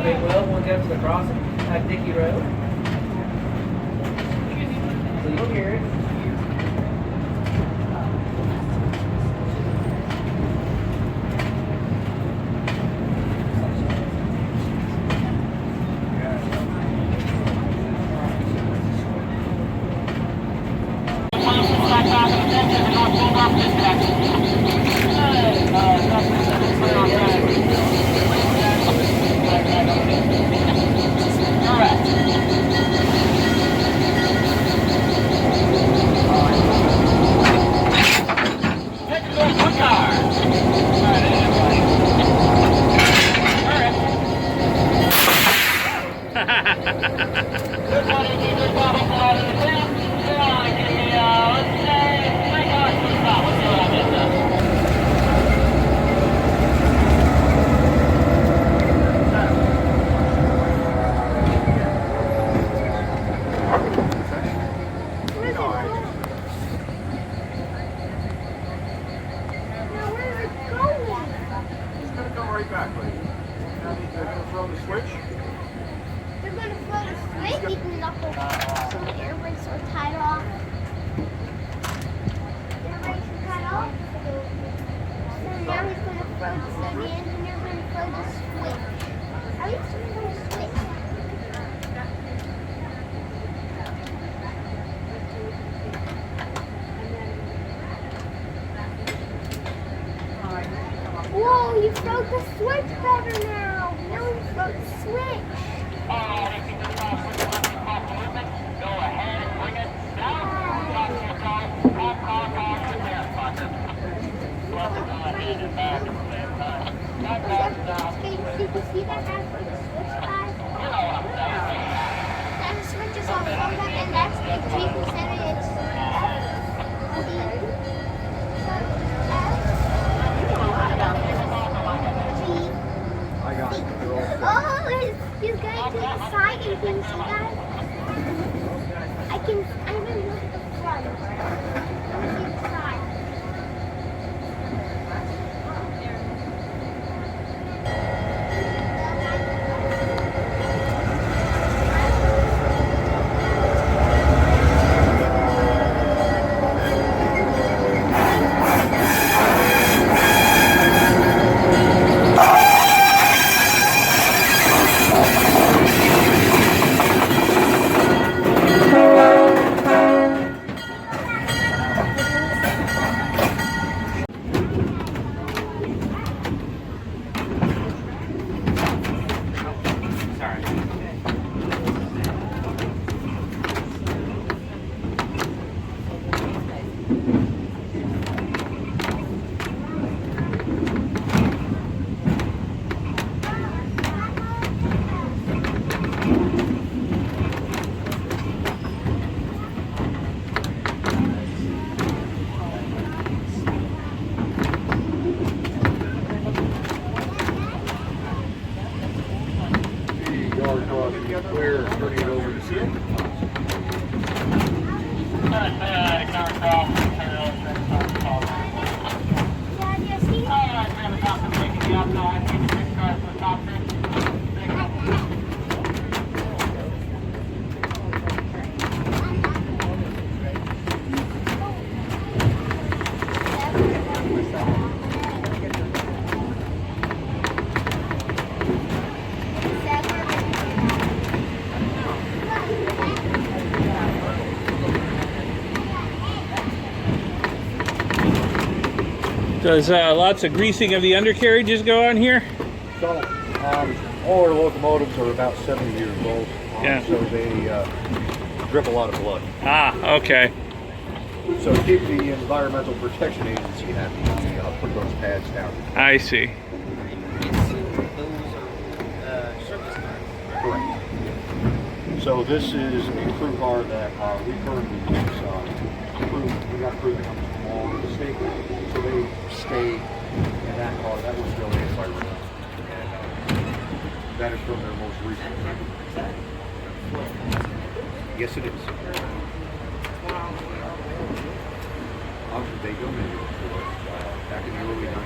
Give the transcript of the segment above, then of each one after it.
Big Will, we'll go to the crossing at Dickey Road. So you'll hear it. Whoa, you broke the switch better now. Now you broke the switch. Can you see that guy for the switch guy? That switch is on one and that's the G percentage. Oh, he's going to the side and can you see that? I even look at the front. Let me see the side. Does lots of greasing of the undercarriages go on here? So, all our locomotives are about 70 years old, yeah. So they drip a lot of blood. Ah, okay. So to keep the Environmental Protection Agency happy, we put those pads down. I see. Correct. So this is a crew car that we currently use. We got crew that comes from all over the state, so they stay in that car. That was really environmental. And that is from their most recent trip. Yes, it is. Obviously, they donated it to us back in the early 90s.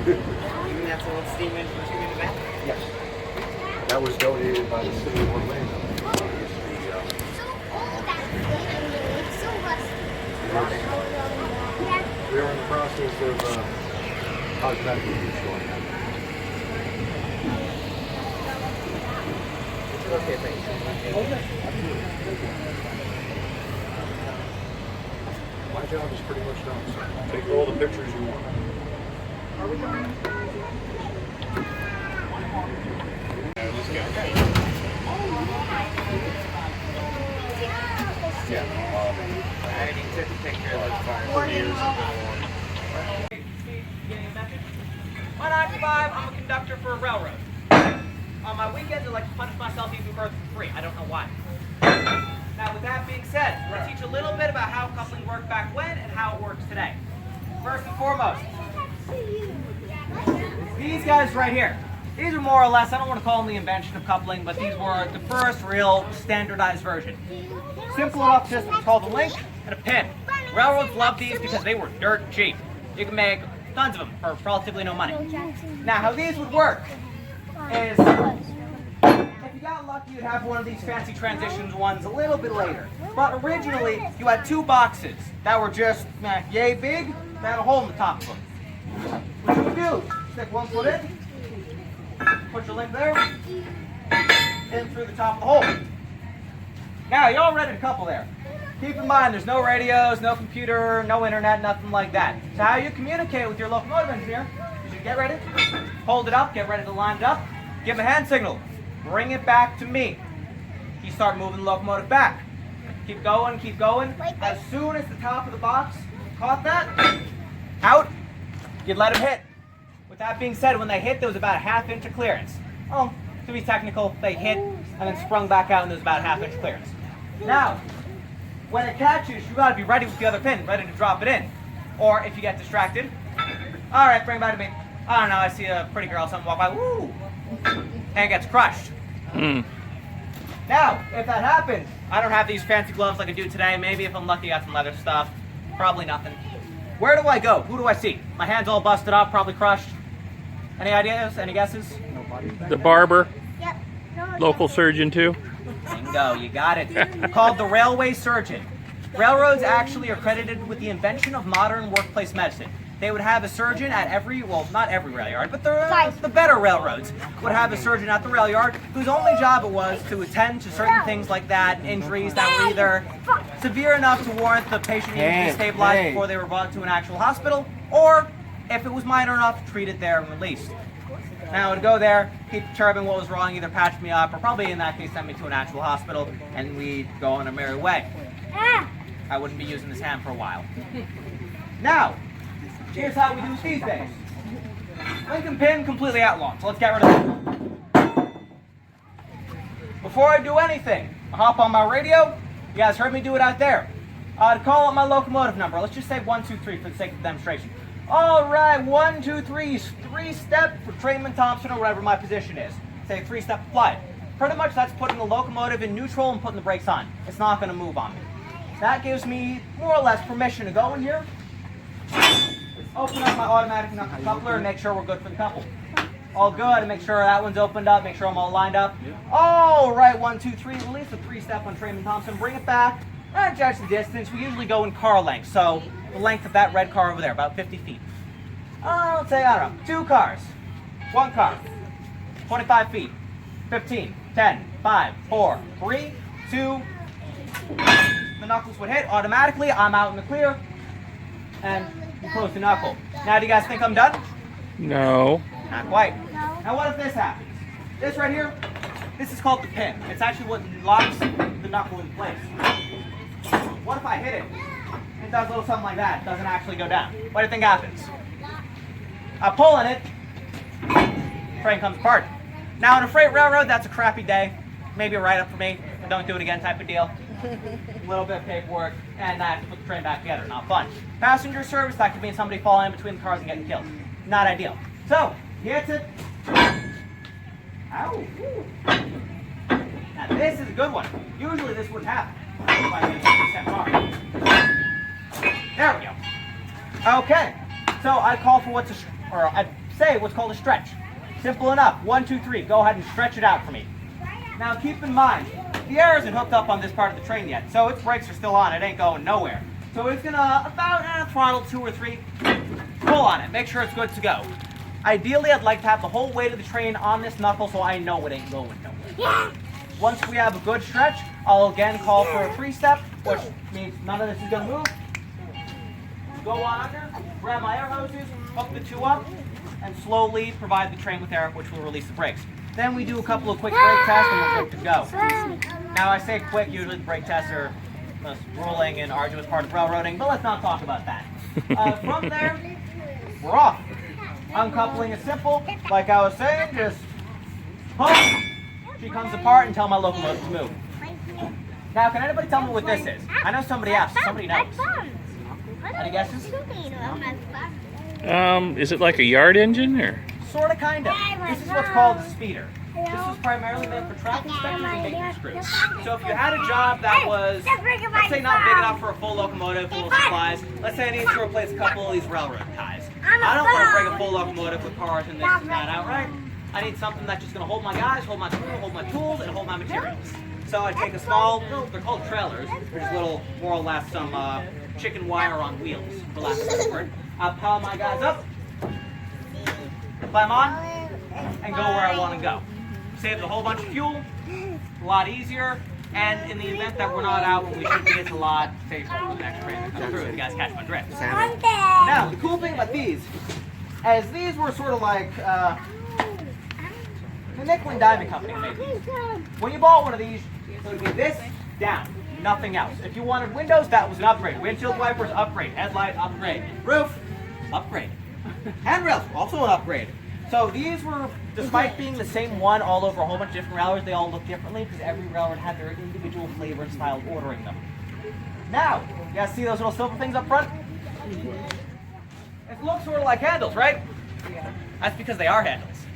Even that's a little steam engine too in the back? Yes. That was donated by the city of Orlando. So old that thing. It's so rusty. Yeah. We are in the process of cosmetically restoring that. Okay, thanks. My job is pretty much done, so take all the pictures you want. Yeah. I already took a picture of those cars. 30 years ago. On 95, I'm a conductor for a railroad. On my weekends, I like to punish myself even further for free. I don't know why. Now, with that being said, I'll teach a little bit about how coupling worked back when and how it works today. First and foremost, these guys right here. These are more or less, I don't want to call them the invention of coupling, but these were the first real standardized version. Simple enough system called a link and a pin. Railroads loved these because they were dirt cheap. You can make tons of them for relatively no money. Now, how these would work is, if you got lucky, you'd have one of these fancy transitions ones a little bit later. But originally, you had two boxes that were just yay big, that had a hole in the top of them. What you would do, stick one foot in, put your link there, in through the top of the hole. Now, you all ready to couple there. Keep in mind, there's no radios, no computer, no internet, nothing like that. So how you communicate with your locomotive engineer is you get ready, hold it up, get ready to line it up, give him a hand signal, bring it back to me. You start moving the locomotive back. Keep going, keep going. As soon as the top of the box caught that, out, you'd let him hit. With that being said, when they hit, there was about a ½ inch of clearance. Oh, to be technical, they hit and then sprung back out and there was about a ½ inch clearance. Now, when it catches, you gotta be ready with the other pin, ready to drop it in. Or if you get distracted, all right, bring it back to me. I don't know, I see a pretty girl, something walk by, woo, and it gets crushed. Now, if that happens, I don't have these fancy gloves like I do today. Maybe if I'm lucky, I got some leather stuff. Probably nothing. Where do I go? Who do I see? My hand's all busted up, probably crushed. Any ideas? Any guesses? The barber, Yep. local surgeon too. Bingo, you got it. Called the railway surgeon. Railroads actually are credited with the invention of modern workplace medicine. They would have a surgeon at every, well, not every rail yard, but the better railroads would have a surgeon at the rail yard whose only job it was to attend to certain things like that, injuries that were either severe enough to warrant the patient needing to be stabilized before they were brought to an actual hospital, or if it was minor enough, treat it there and released. Now I would go there, keep determining what was wrong, either patch me up or probably in that case send me to an actual hospital, and we'd go on our merry way. I wouldn't be using this hand for a while. Now, here's how we do it these days. Link and pin completely outlawed, so let's get rid of that. Before I do anything, I hop on my radio. You guys heard me do it out there. To call up my locomotive number, let's just say 123 for the sake of the demonstration. All right, 1, 2, 3, 3-step for Trainman Thompson or whatever my position is. Say 3-step applied. Pretty much that's putting the locomotive in neutral and putting the brakes on. It's not going to move on me. That gives me more or less permission to go in here, open up my automatic knuckle coupler and make sure we're good for the couple. All good, and make sure that one's opened up, make sure I'm all lined up. All right, 1, 2, 3, release the 3-step on Trainman Thompson, bring it back, and judge the distance. We usually go in car length, so the length of that red car over there, about 50 feet. Let's say, I don't know, 2 cars, 1 car, 25 feet, 15, 10, 5, 4, 3, 2, the knuckles would hit automatically, I'm out in the clear, and you close the knuckle. Now, do you guys think I'm done? No. Not quite. Now, what if this happens? This right here, this is called the pin. It's actually what locks the knuckle in place. What if I hit it? It does a little something like that. It doesn't actually go down. What do you think happens? I pull on it, train comes apart. Now, on a freight railroad, that's a crappy day. Maybe a write-up for me. Don't do it again type of deal. A little bit of paperwork, and I have to put the train back together. Not fun. Passenger service, that could mean somebody falling in between the cars and getting killed. Not ideal. So, he hits it. Ow. Now, this is a good one. Usually this wouldn't happen. If I hit a 50-step car. There we go. Okay. So, I call for I'd say what's called a stretch. Simple enough. 1, 2, 3. Go ahead and stretch it out for me. Now keep in mind, the air isn't hooked up on this part of the train yet, so its brakes are still on. It ain't going nowhere. So it's gonna about throttle 2 or 3. Pull on it. Make sure it's good to go. Ideally, I'd like to have the whole weight of the train on this knuckle so I know it ain't going nowhere. Once we have a good stretch, I'll again call for a 3-step, which means none of this is gonna move. Go on under, grab my air hoses, hook the 2 up, and slowly provide the train with air, which will release the brakes. Then we do a couple of quick brake tests and we're good to go. Now I say quick, usually the brake tests are the most grueling and arduous part of railroading, but let's not talk about that. From there, we're off. Uncoupling is simple. Like I was saying, just pump. She comes apart and tell my locomotive to move. Now, can anybody tell me what this is? I know somebody asked. Somebody knows. Any guesses? Is it like a yard engine or? Sort of, kind of. This is what's called a speeder. This is primarily meant for track inspectors and maintenance crews. So if you had a job that was, let's say, not big enough for a full locomotive, full of supplies, let's say I need to replace a couple of these railroad ties. I don't want to bring a full locomotive with cars and this and that outright. I need something that's just going to hold my guys, hold my tools, and hold my materials. So I take a small, they're called trailers. They're just little, more or less, some chicken wire on wheels, for lack of a better word. I'll pile my guys up, climb on, and go where I want to go. Saves a whole bunch of fuel, a lot easier, and in the event that we're not out when we should be, it's a lot safer for the next train to come through. You guys catch my drift. Now, the cool thing about these, as these were sort of like, the nickel and diamond company made these. When you bought one of these, it would be this, down, nothing else. If you wanted windows, that was an upgrade. Windshield wipers, upgrade. Headlight, upgrade. Roof, upgrade. Handrails, also an upgrade. So these were, despite being the same one all over a whole bunch of different railroads, they all look differently because every railroad had their individual flavor and style of ordering them. Now, you guys see those little silver things up front? It looks sort of like handles, right? That's because they are handles.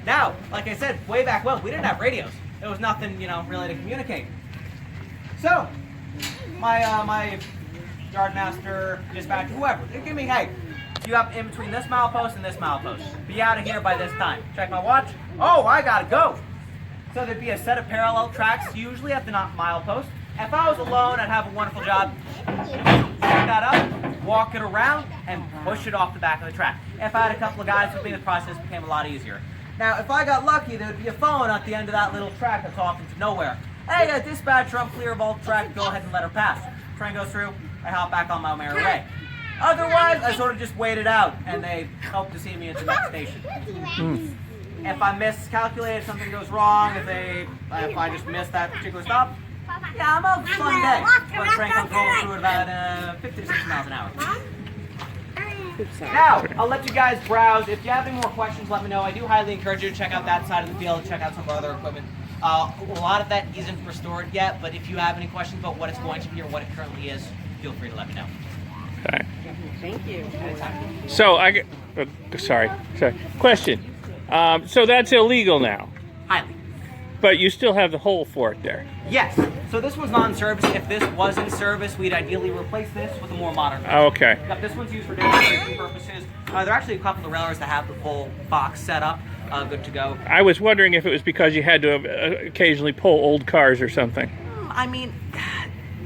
Now, like I said, way back when, we didn't have radios. There was nothing, really to communicate. So, my yard master, dispatcher, whoever, they give me, hey, you have in between this milepost and this milepost. Be out of here by this time. Check my watch. Oh, I gotta go. So there'd be a set of parallel tracks, usually at the milepost. If I was alone, I'd have a wonderful job. Pick that up, walk it around, and push it off the back of the track. If I had a couple of guys with me, the process became a lot easier. Now, if I got lucky, there would be a phone at the end of that little track that's off into nowhere. Hey, dispatcher, I'm clear of all the track. Go ahead and let her pass. Train goes through. I hop back on my merry way. Otherwise, I sort of just waited out, and they hope to see me at the next station. If I miscalculate, something goes wrong, if I just miss that particular stop, yeah, I'm out for a fun day. But the train comes rolling through at about 50 to 60 miles an hour. Now, I'll let you guys browse. If you have any more questions, let me know. I do highly encourage you to check out that side of the field, check out some of our other equipment. A lot of that isn't restored yet, but if you have any questions about what it's going to be or what it currently is, feel free to let me know. Okay. Thank you. So sorry. Question. So that's illegal now, Highly. but you still have the hole for it there. Yes. So this one's not in service. If this was in service, we'd ideally replace this with a more modern version. Oh, okay. Yep, this one's used for demonstration purposes. There are actually a couple of railroads that have the full box set up, good to go. I was wondering if it was because you had to occasionally pull old cars or something. I mean,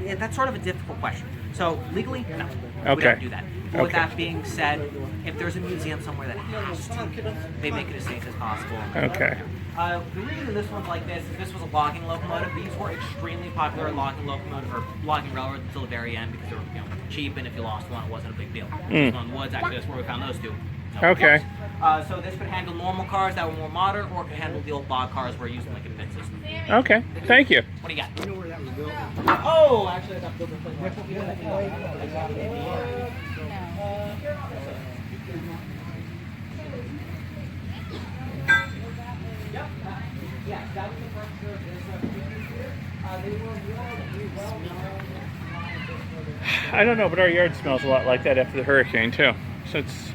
that's sort of a difficult question. So legally, no. We Okay. don't do that. But with Okay. that being said, if there's a museum somewhere that has to, they make it as safe as possible. Okay. The reason this one's like this is this was a logging locomotive. These were extremely popular in logging locomotive or logging railroads until the very end because they were cheap, and if you lost one, it wasn't a big deal. On the woods, actually, that's where we found those two. Okay. So this could handle normal cars that were more modern, or it could handle the old log cars where using like a pit system. Okay. Thank you. What do you got? Oh, actually, I got the yeah, that was the first of this. They were I don't know, but our yard smells a lot like that after the hurricane too. So it's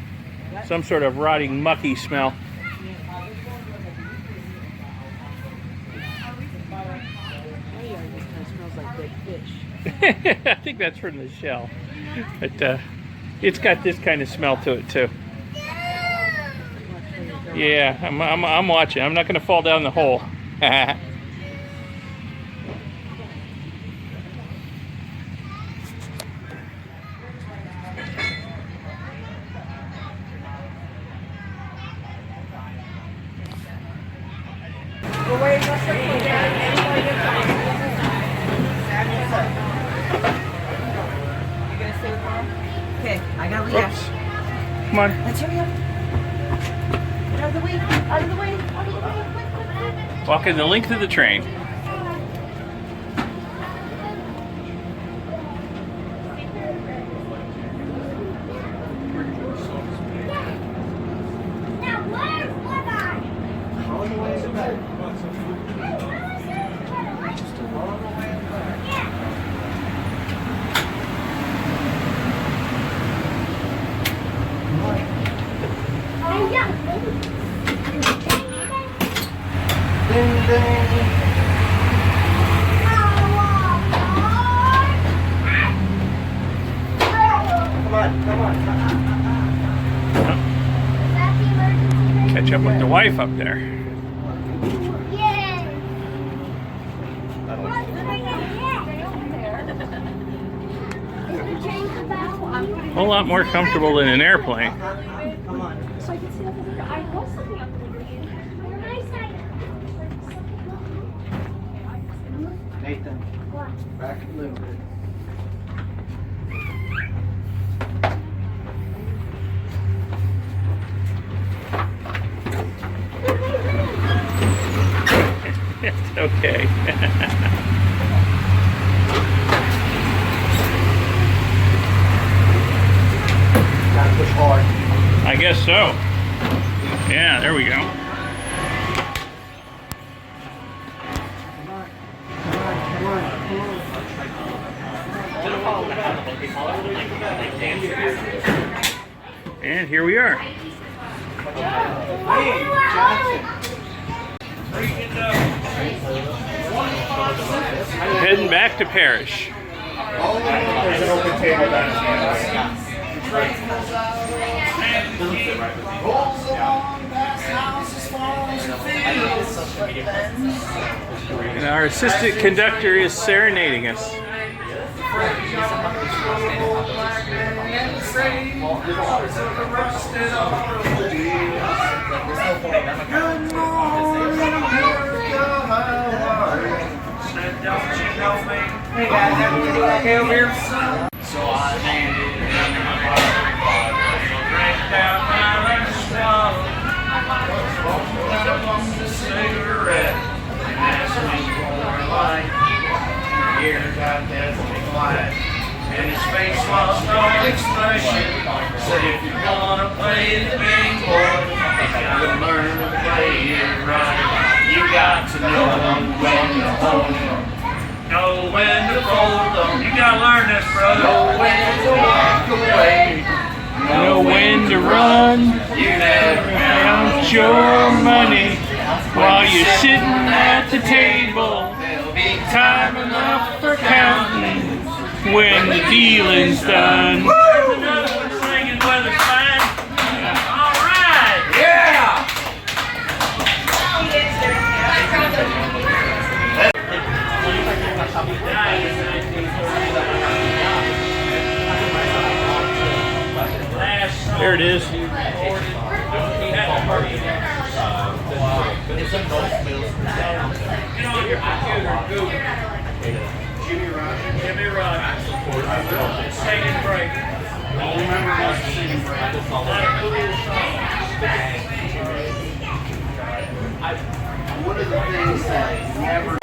some sort of rotting, mucky smell. My yard just kind of smells like dead fish. I think that's from the shell. But it's got this kind of smell to it too. Yeah, I'm watching. I'm not going to fall down the hole. Okay, I gotta leave. Oops. Come on. Let's hurry up. Get out of the way. Out of the way. Out of the way. Quick, quick. Walking the length of the train. Now where was I? All the way to bed. Oh, yeah. Ding, ding. Come on, come on. Catch up with the wife up there. Yay! A whole lot more comfortable than an airplane. Come on. So I can see over there. I was looking up there. Nathan, back a little bit. It's okay. Gotta push hard. I guess so. Yeah, there we go. And here we are. Heading back to Parrish. There's an open table downstairs. And our assistant conductor is serenading us. Hey guys, everything okay over here? So I landed in my car, drank down my swallow, smoked a cigarette, and asked me for a light. Here got deathly quiet, and his face lost all expression. Said if you're gonna play the big boy, you gotta learn to play it right. You got to know when to hold it. Know when to fold them. You gotta learn this, brother. Know when to walk away. Know when to run. You never Count your money while you're sitting at the table. There'll be Time enough for counting when the dealing's done. another one singing weather's fine. All right. Yeah. There it is. Jimmy Rogers. Singing break. Don't remember what's the singing break. One of the things that never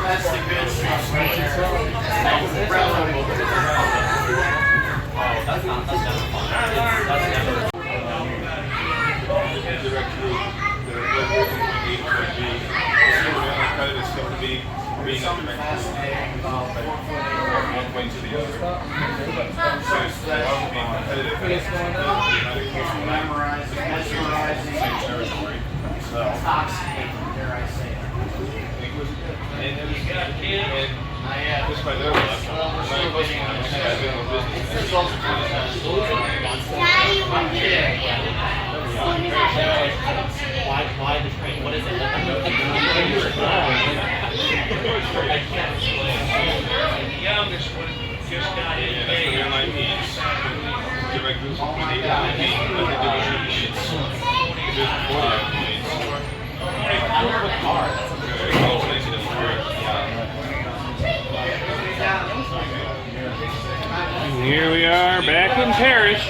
That's the good stuff right there. So to be being Something fascinating about one way to the other. But so it's being competitive. memorizing, mesmerizing, Same territory. So intoxicating, dare I say it. and just by their luck, I've been in business. Daddy, we're here. Why the train? What is it? The youngest one just got in. Yeah, that's what airline means. Directors, when they got in, nothing to do with sheets. Just before that means. I don't have a car. And here we are back in Paris.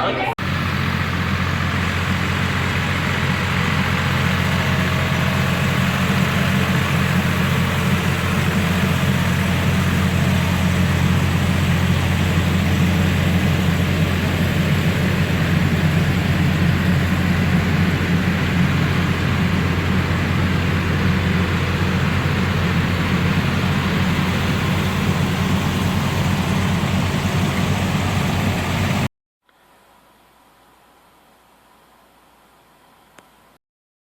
I like